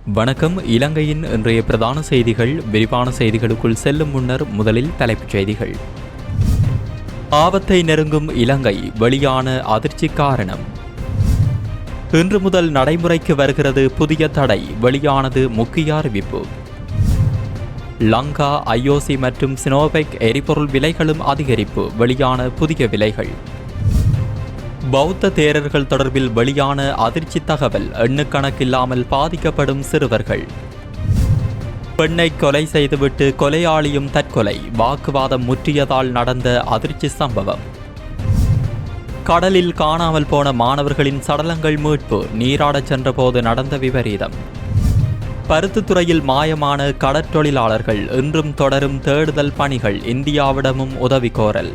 வணக்கம். இலங்கையின் இன்றைய பிரதான செய்திகள். விரிவான செய்திகளுக்குள் செல்லும் முன்னர் முதலில் தலைப்புச் செய்திகள். ஆபத்தை நெருங்கும் இலங்கை, வெளியான அதிர்ச்சி காரணம். இன்று முதல் நடைமுறைக்கு வருகிறது புதிய தடை, வெளியானது முக்கிய அறிவிப்பு. லங்கா, ஐஓசி மற்றும் சினோபெக் எரிபொருள் விலைகளும் அதிகரிப்பு, வெளியான புதிய விலைகள். பௌத்த தேரர்கள் தொடர்பில் வெளியான அதிர்ச்சி தகவல், எண்ணுக்கணக்கில்லாமல் பாதிக்கப்படும் சிறுவர்கள். பெண்ணை கொலை செய்துவிட்டு கொலையாளியும் தற்கொலை, வாக்குவாதம் முற்றியதால் நடந்த அதிர்ச்சி சம்பவம். கடலில் காணாமல் போன மாணவர்களின் சடலங்கள் மீட்பு, நீராடச் சென்றபோது நடந்த விபரீதம். பருத்தித்துறையில் மாயமான கடற்றொழிலாளர்கள், இன்றும் தொடரும் தேடுதல் பணிகள், இந்தியாவிடமும் உதவி கோரல்.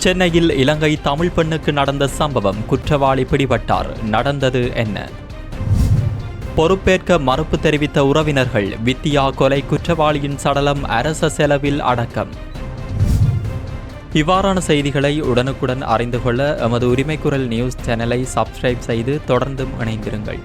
சென்னையில் இலங்கை தமிழ் பெண்ணுக்கு நடந்த சம்பவம், குற்றவாளி பிடிபட்டார், நடந்தது என்ன? பொறுப்பேற்க மறுப்பு தெரிவித்த உறவினர்கள், வித்தியா கொலை குற்றவாளியின் சடலம் அரச செலவில் அடக்கம். இவ்வாறான செய்திகளை உடனுக்குடன் அறிந்து கொள்ள எமது உரிமைக்குரல் நியூஸ் சேனலை சப்ஸ்கிரைப் செய்து தொடர்ந்தும் இணைந்திருங்கள்.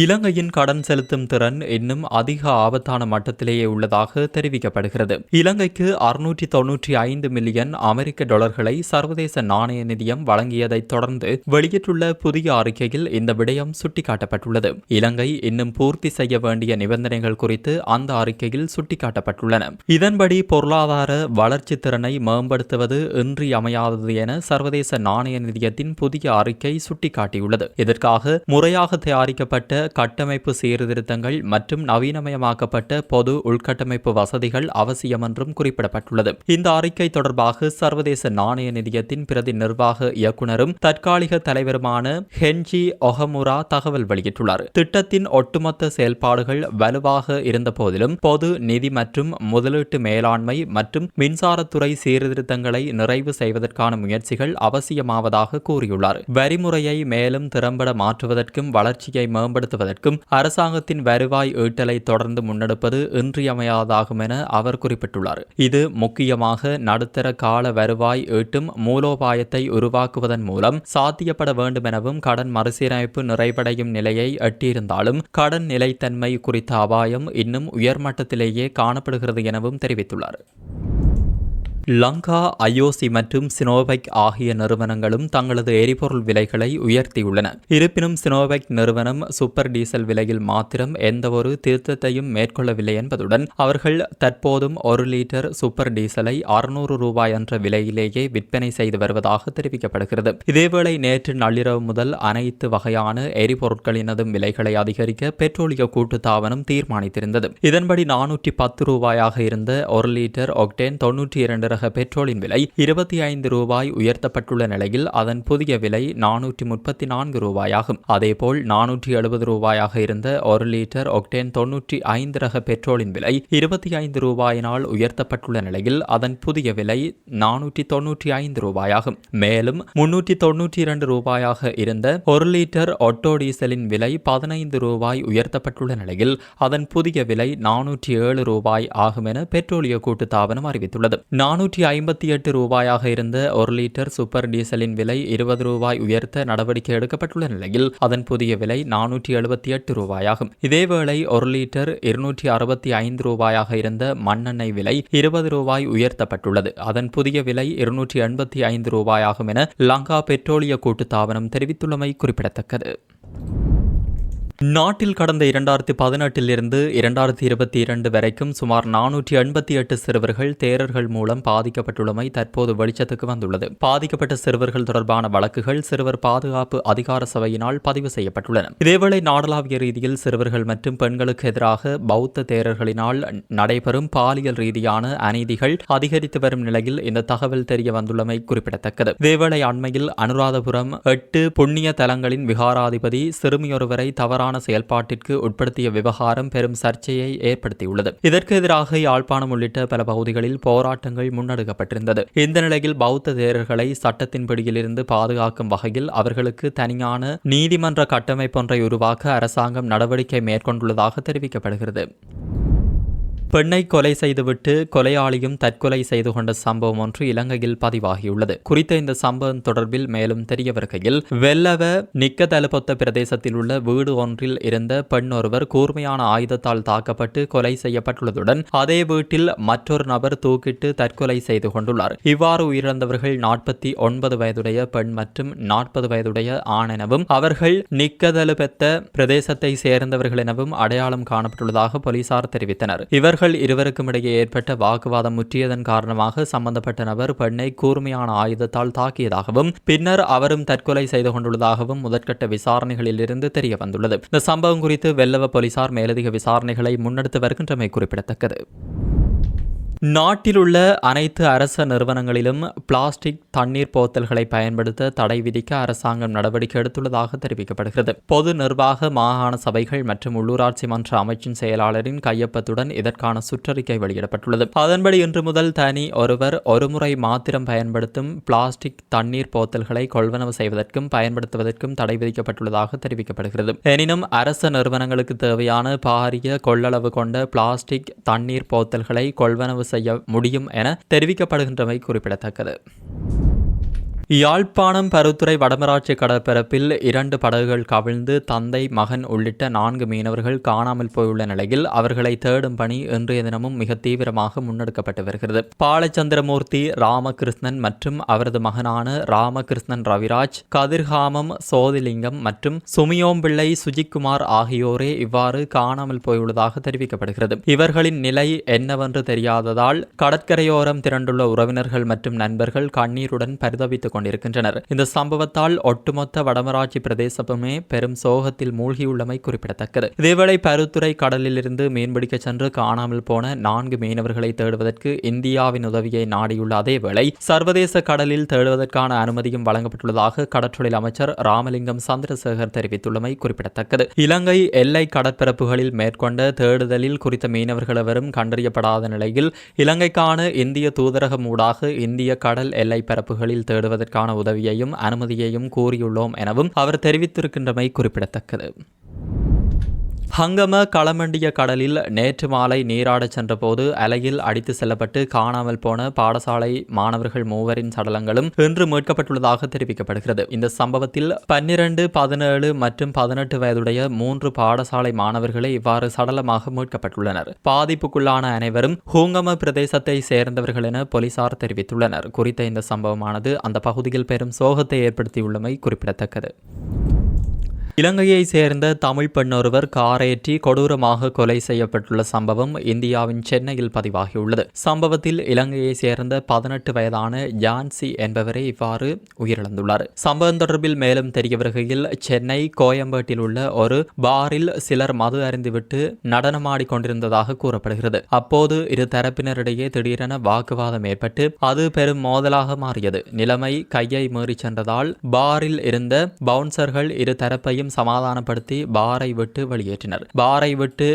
இலங்கையின் கடன் செலுத்தும் திறன் இன்னும் அதிக ஆபத்தான மட்டத்திலேயே உள்ளதாக தெரிவிக்கப்படுகிறது. இலங்கைக்கு 695 மில்லியன் அமெரிக்க டாலர்களை சர்வதேச நாணய நிதியம் வழங்கியதைத் தொடர்ந்து வெளியிட்டுள்ள புதிய அறிக்கையில் இந்த விடயம் சுட்டிக்காட்டப்பட்டுள்ளது. இலங்கை இன்னும் பூர்த்தி செய்ய வேண்டிய நிபந்தனைகள் குறித்து அந்த அறிக்கையில் சுட்டிக்காட்டப்பட்டுள்ளன. இதன்படி பொருளாதார வளர்ச்சி திறனை மேம்படுத்துவது இன்றியமையாதது என சர்வதேச நாணய நிதியத்தின் புதிய அறிக்கை சுட்டிக்காட்டியுள்ளது. இதற்காக முறையாக தயாரிக்கப்பட்ட கட்டமைப்பு சீர்திருத்தங்கள் மற்றும் நவீனமயமாக்கப்பட்ட பொது உள்கட்டமைப்பு வசதிகள் அவசியம் என்றும் குறிப்பிடப்பட்டுள்ளது. இந்த அறிக்கை தொடர்பாக சர்வதேச நாணய நிதியத்தின் பிரதி நிர்வாக இயக்குநரும் தற்காலிக தலைவருமான ஹென்ஜி ஒஹமுரா தகவல் வெளியிட்டுள்ளார். திட்டத்தின் ஒட்டுமொத்த செயல்பாடுகள் வலுவாக இருந்த போதிலும் பொது நிதி மற்றும் முதலீட்டு மேலாண்மை மற்றும் மின்சாரத்துறை சீர்திருத்தங்களை நிறைவு செய்வதற்கான முயற்சிகள் அவசியமாவதாக கூறியுள்ளார். வரிமுறையை மேலும் திறம்பட மாற்றுவதற்கும் வளர்ச்சியை மேம்படுத்துவதற்கும் அரசாங்கத்தின் வருவாய் ஈட்டலை தொடர்ந்து முன்னெடுப்பது இன்றியமையாததாகும் என அவர் குறிப்பிட்டுள்ளார். இது முக்கியமாக நடுத்தர கால வருவாய் ஈட்டும் மூலோபாயத்தை உருவாக்குவதன் மூலம் சாத்தியப்பட வேண்டும் எனவும், கடன் மறுசீரமைப்பு நிறைவடையும் நிலையை எட்டியிருந்தாலும் கடன் நிலைத்தன்மை குறித்த அபாயம் இன்னும் உயர்மட்டத்திலேயே காணப்படுகிறது எனவும் தெரிவித்துள்ளார். லங்கா, ஐஓசி மற்றும் சினோபெக் ஆகிய நிறுவனங்களும் தங்களது எரிபொருள் விலைகளை உயர்த்தியுள்ளன. இருப்பினும் சினோபெக் நிறுவனம் சூப்பர் டீசல் விலையில் மாத்திரம் எந்தவொரு திருத்தத்தையும் மேற்கொள்ளவில்லை என்பதுடன் அவர்கள் தற்போதும் 1 லிட்டர் சூப்பர் டீசலை 600 ரூபாய் என்ற விலையிலேயே விற்பனை செய்து வருவதாக தெரிவிக்கப்படுகிறது. இதேவேளை நேற்று நள்ளிரவு முதல் அனைத்து வகையான எரிபொருட்களினதும் விலைகளை அதிகரிக்க பெட்ரோலிய கூட்டுத்தாபனம் தீர்மானித்திருந்தது. இதன்படி 410 ரூபாயாக இருந்த 1 லிட்டர் ஒக்டேன் 92 பெட்ரோலின் விலை 25 ரூபாய் உயர்த்தப்பட்டுள்ள நிலையில் அதன் புதிய விலை 434 ரூபாயாகும். அதேபோல் 470 ரூபாயாக இருந்த 1 லிட்டர் ஒக்டேன் 95 ரக பெட்ரோலின் விலை 25 ரூபாயினால் உயர்த்தப்பட்டுள்ள நிலையில் அதன் புதிய விலை 495 ரூபாயாகும். மேலும் 392 ரூபாயாக இருந்த 1 லிட்டர் ஒட்டோ டீசலின் விலை 15 ரூபாய் உயர்த்தப்பட்டுள்ள நிலையில் அதன் புதிய விலை 407 ரூபாய் ஆகும் என பெட்ரோலிய கூட்டுத்தாபனம் அறிவித்துள்ளது. 458 ரூபாயாக இருந்த 1 லிட்டர் சூப்பர் டீசலின் விலை 20 ரூபாய் உயர்த்த நடவடிக்கை எடுக்கப்பட்டுள்ள நிலையில் அதன் புதிய விலை 478 ரூபாயாகும். இதேவேளை 1 லிட்டர் 265 ரூபாயாக இருந்த மண்ணெண்ணெய் விலை 20 ரூபாய் உயர்த்தப்பட்டுள்ளது. அதன் புதிய விலை 285 ரூபாயாகும் என லங்கா பெட்ரோலிய கூட்டுத்தாபனம் தெரிவித்துள்ளமை குறிப்பிடத்தக்கது. நாட்டில் கடந்த 2018 2022 வரைக்கும் சுமார் 488 சிறுவர்கள் தேரர்கள் மூலம் பாதிக்கப்பட்டுள்ளமை தற்போது வெளிச்சத்துக்கு வந்துள்ளது. பாதிக்கப்பட்ட சிறுவர்கள் தொடர்பான வழக்குகள் சிறுவர் பாதுகாப்பு அதிகார சபையினால் பதிவு செய்யப்பட்டுள்ளன. இதேவேளை நாடளாவிய ரீதியில் சிறுவர்கள் மற்றும் பெண்களுக்கு எதிராக பௌத்த தேரர்களினால் நடைபெறும் பாலியல் ரீதியான அநீதிகள் அதிகரித்து வரும் நிலையில் இந்த தகவல் தெரிய வந்துள்ளமை குறிப்பிடத்தக்கது. இதேவேளை அண்மையில் அனுராதபுரம் 8 புண்ணிய தலங்களின் விகாராதிபதி சிறுமியொருவரை தவறான செயல்பாட்டிற்கு உட்படுத்திய விவகாரம் பெரும் சர்ச்சையை ஏற்படுத்தியுள்ளது. இதற்கு எதிராக யாழ்ப்பாணம் உள்ளிட்ட பல பகுதிகளில் போராட்டங்கள் முன்னெடுக்கப்பட்டிருந்தது. இந்த நிலையில் பௌத்த தேரர்களை சட்டத்தின் பிடியிலிருந்து பாதுகாக்கும் வகையில் அவர்களுக்கு தனியான நீதிமன்ற கட்டமைப்பொன்றை உருவாக்க அரசாங்கம் நடவடிக்கை மேற்கொண்டுள்ளதாக தெரிவிக்கப்படுகிறது. பெண்ணை கொலை செய்துவிட்டு கொலையாளியும் தற்கொலை செய்து கொண்ட சம்பவம் ஒன்று இலங்கையில் பதிவாகியுள்ளது. குறித்த இந்த சம்பவம் தொடர்பில் மேலும் தெரிய வருகையில், வெல்லவ நிக்கதலபொத்த பிரதேசத்தில் உள்ள வீடு ஒன்றில் இருந்த பெண் ஒருவர் கூர்மையான ஆயுதத்தால் தாக்கப்பட்டு கொலை செய்யப்பட்டுள்ளதுடன் அதே வீட்டில் மற்றொரு நபர் தூக்கிட்டு தற்கொலை செய்து கொண்டுள்ளார். இவ்வாறு உயிரிழந்தவர்கள் 49 வயதுடைய பெண் மற்றும் 40 வயதுடைய ஆண் எனவும் அவர்கள் நிக்கதலபெத்த பிரதேசத்தை சேர்ந்தவர்கள் எனவும் அடையாளம் காணப்பட்டுள்ளதாக போலீசார் தெரிவித்தனர். இவர்கள் இருவருக்கும் இடையே ஏற்பட்ட வாக்குவாதம் முற்றியதன் காரணமாக சம்பந்தப்பட்ட நபர் பெண்ணை கூர்மையான ஆயுதத்தால் தாக்கியதாகவும் பின்னர் அவரும் தற்கொலை செய்து கொண்டுள்ளதாகவும் முதற்கட்ட விசாரணைகளில் இருந்து தெரிய வந்துள்ளது. இந்த சம்பவம் குறித்து வெல்லவ போலீசார் மேலதிக விசாரணைகளை முன்னெடுத்து வருகின்றமை குறிப்பிடத்தக்கது. நாட்டில் உள்ள அனைத்து அரச நிறுவனங்களிலும் பிளாஸ்டிக் தண்ணீர் போத்தல்களை பயன்படுத்த தடை விதிக்க அரசாங்கம் நடவடிக்கை எடுத்துள்ளதாக தெரிவிக்கப்படுகிறது. பொது நிர்வாக மாகாண சபைகள் மற்றும் உள்ளூராட்சி மன்ற அமைச்சின் செயலாளரின் கையொப்பத்துடன் இதற்கான சுற்றறிக்கை வெளியிடப்பட்டுள்ளது. அதன்படி இன்று முதல் தனி ஒருவர் ஒருமுறை மாத்திரம் பயன்படுத்தும் பிளாஸ்டிக் தண்ணீர் போத்தல்களை கொள்வனவு செய்வதற்கும் பயன்படுத்துவதற்கும் தடை விதிக்கப்பட்டுள்ளதாக தெரிவிக்கப்படுகிறது. எனினும் அரச நிறுவனங்களுக்கு தேவையான பாரிய கொள்ளளவு கொண்ட பிளாஸ்டிக் தண்ணீர் போத்தல்களை கொள்வனவு செய்ய முடியும் என தெரிவிக்கப்படுகின்றமை குறிப்பிடத்தக்கது. யாழ்ப்பாணம் பருத்துறை வடமராட்சி கடற்பரப்பில் 2 படகுகள் கவிழ்ந்து தந்தை மகன் உள்ளிட்ட 4 மீனவர்கள் காணாமல் போயுள்ள நிலையில் அவர்களை தேடும் பணி இன்றைய தினமும் மிக தீவிரமாக முன்னெடுக்கப்பட்டு வருகிறது. பாலச்சந்திரமூர்த்தி ராமகிருஷ்ணன் மற்றும் அவரது மகனான ராமகிருஷ்ணன் ரவிராஜ், கதிர்காமம் சோதிலிங்கம் மற்றும் சுமியோம்பிள்ளை சுஜிக்குமார் ஆகியோரே இவ்வாறு காணாமல் போயுள்ளதாக தெரிவிக்கப்படுகிறது. இவர்களின் நிலை என்னவென்று தெரியாததால் கடற்கரையோரம் திரண்டுள்ள உறவினர்கள் மற்றும் நண்பர்கள் கண்ணீருடன் பரிதவித்துக் கொண்டிருக்கின்றனர். இந்த சம்பவத்தால் ஒட்டுமொத்த வடமராட்சி பிரதேசமே பெரும் சோகத்தில் மூழ்கியுள்ளமை குறிப்பிடத்தக்கது. இதேவேளை பருத்துறை கடலில் இருந்து மீன்பிடிக்க சென்று காணாமல் போன 4 மீனவர்களை தேடுவதற்கு இந்தியாவின் உதவியை நாடியுள்ள அதேவேளை சர்வதேச கடலில் தேடுவதற்கான அனுமதியும் வழங்கப்பட்டுள்ளதாக கடற்றொழில் அமைச்சர் ராமலிங்கம் சந்திரசேகர் தெரிவித்துள்ளமை குறிப்பிடத்தக்கது. இலங்கை எல்லை கடற்பரப்புகளில் மேற்கொண்ட தேடுதலில் குறித்த மீனவர்கள் எவரும் கண்டறியப்படாத நிலையில் இலங்கைக்கான இந்திய தூதரகம் ஊடாக இந்திய கடல் எல்லை பரப்புகளில் தேடுவதற்கான உதவியையும் அனுமதியையும் கூறியுள்ளோம் எனவும் அவர் தெரிவித்திருக்கின்றமை குறிப்பிடத்தக்கது. ஹங்கம களமண்டிய கடலில் நேற்று மாலை நீராடச் சென்றபோது அலையில் அடித்து செல்லப்பட்டு காணாமல் போன பாடசாலை மாணவர்கள் 3 சடலங்களும் இன்று மீட்கப்பட்டுள்ளதாக தெரிவிக்கப்படுகிறது. இந்த சம்பவத்தில் 12, 17 மற்றும் 18 வயதுடைய 3 பாடசாலை மாணவர்களே இவ்வாறு சடலமாக மீட்கப்பட்டுள்ளனர். பாதிப்புக்குள்ளான அனைவரும் ஹூங்கம பிரதேசத்தை சேர்ந்தவர்கள் என போலீசார் தெரிவித்துள்ளனர். குறித்த இந்த சம்பவமானது அந்த பகுதியில் பெரும் சோகத்தை ஏற்படுத்தியுள்ளமை குறிப்பிடத்தக்கது. இலங்கையை சேர்ந்த தமிழ் பெண் ஒருவர் காரேற்றி கொடூரமாக கொலை செய்யப்பட்டுள்ள சம்பவம் இந்தியாவின் சென்னையில் பதிவாகியுள்ளது. சம்பவத்தில் இலங்கையை சேர்ந்த 18 வயதான ஜான்சி என்பவரே இவ்வாறு உயிரிழந்துள்ளார். சம்பவம் தொடர்பில் மேலும் தெரிய வருகையில், சென்னை கோயம்பேட்டில் உள்ள ஒரு பாரில் சிலர் மது அருந்திவிட்டு நடனமாடிக் கொண்டிருந்ததாக கூறப்படுகிறது. அப்போது இரு தரப்பினரிடையே திடீரென வாக்குவாதம் ஏற்பட்டு அது பெரும் மோதலாக மாறியது. நிலைமை கையை மீறி சென்றதால் பாரில் இருந்த பவுன்சர்கள் இரு தரப்பையும் சமாதானப்படுத்தி பாரை விட்டு வெளியேற்றினர். பாரை விட்டு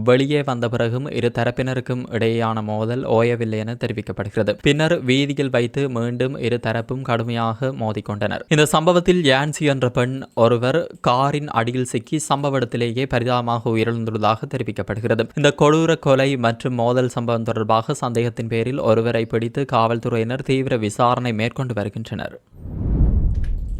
வெளியே வந்த பிறகும் இரு தரப்பினருக்கும் இடையேயான மோதல் ஓயவில்லை என தெரிவிக்கப்படுகிறது. பின்னர் வீதியில் வைத்து மீண்டும் இரு தரப்பும் கடுமையாக மோதிக்கொண்டனர். இந்த சம்பவத்தில் யான்சி என்ற பெண் ஒருவர் காரின் அடியில் சிக்கி சம்பவ இடத்திலேயே பரிதாபமாக உயிரிழந்துள்ளதாக தெரிவிக்கப்படுகிறது. இந்த கொடூர கொலை மற்றும் மோதல் சம்பவம் தொடர்பாக சந்தேகத்தின் பேரில் ஒருவரை பிடித்து காவல்துறையினர் தீவிர விசாரணை மேற்கொண்டு வருகின்றனர்.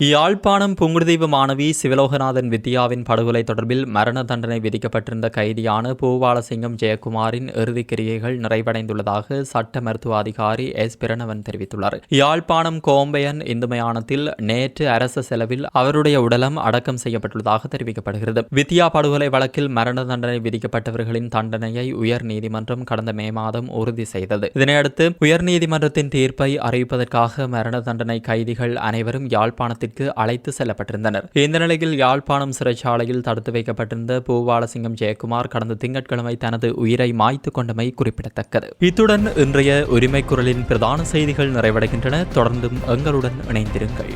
யாழ்ப்பாணம் புங்குடுதீவு மாணவி சிவலோகநாதன் வித்யாவின் படுகொலை தொடர்பில் மரண தண்டனை விதிக்கப்பட்டிருந்த கைதியான பூவாலசிங்கம் ஜெயக்குமாரின் இறுதிக் கிரியைகள் நிறைவடைந்துள்ளதாக சட்ட மருத்துவ அதிகாரி எஸ். பிரணவன் தெரிவித்துள்ளார். யாழ்ப்பாணம் கோம்பையன் இந்து மயானத்தில் நேற்று அரச செலவில் அவருடைய உடலம் அடக்கம் செய்யப்பட்டுள்ளதாக தெரிவிக்கப்படுகிறது. வித்யா படுகொலை வழக்கில் மரண தண்டனை விதிக்கப்பட்டவர்களின் தண்டனையை உயர் நீதிமன்றம் கடந்த மே மாதம் உறுதி செய்தது. இதனையடுத்து உயர்நீதிமன்றத்தின் தீர்ப்பை அறிவிப்பதற்காக மரண தண்டனை கைதிகள் அனைவரும் யாழ்ப்பாணத்தில் அழைத்து செல்லப்பட்டிருந்தனர். இந்த நிலையில் யாழ்ப்பாணம் சிறைச்சாலையில் தடுத்து வைக்கப்பட்டிருந்த பூவாலசிங்கம் ஜெயக்குமார் கடந்த திங்கட்கிழமை தனது உயிரை மாய்த்து கொண்டமை குறிப்பிடத்தக்கது. இத்துடன் இன்றைய உரிமை குரலின் பிரதான செய்திகள் நிறைவடைகின்றன. தொடர்ந்தும் எங்களுடன் இணைந்திருங்கள்.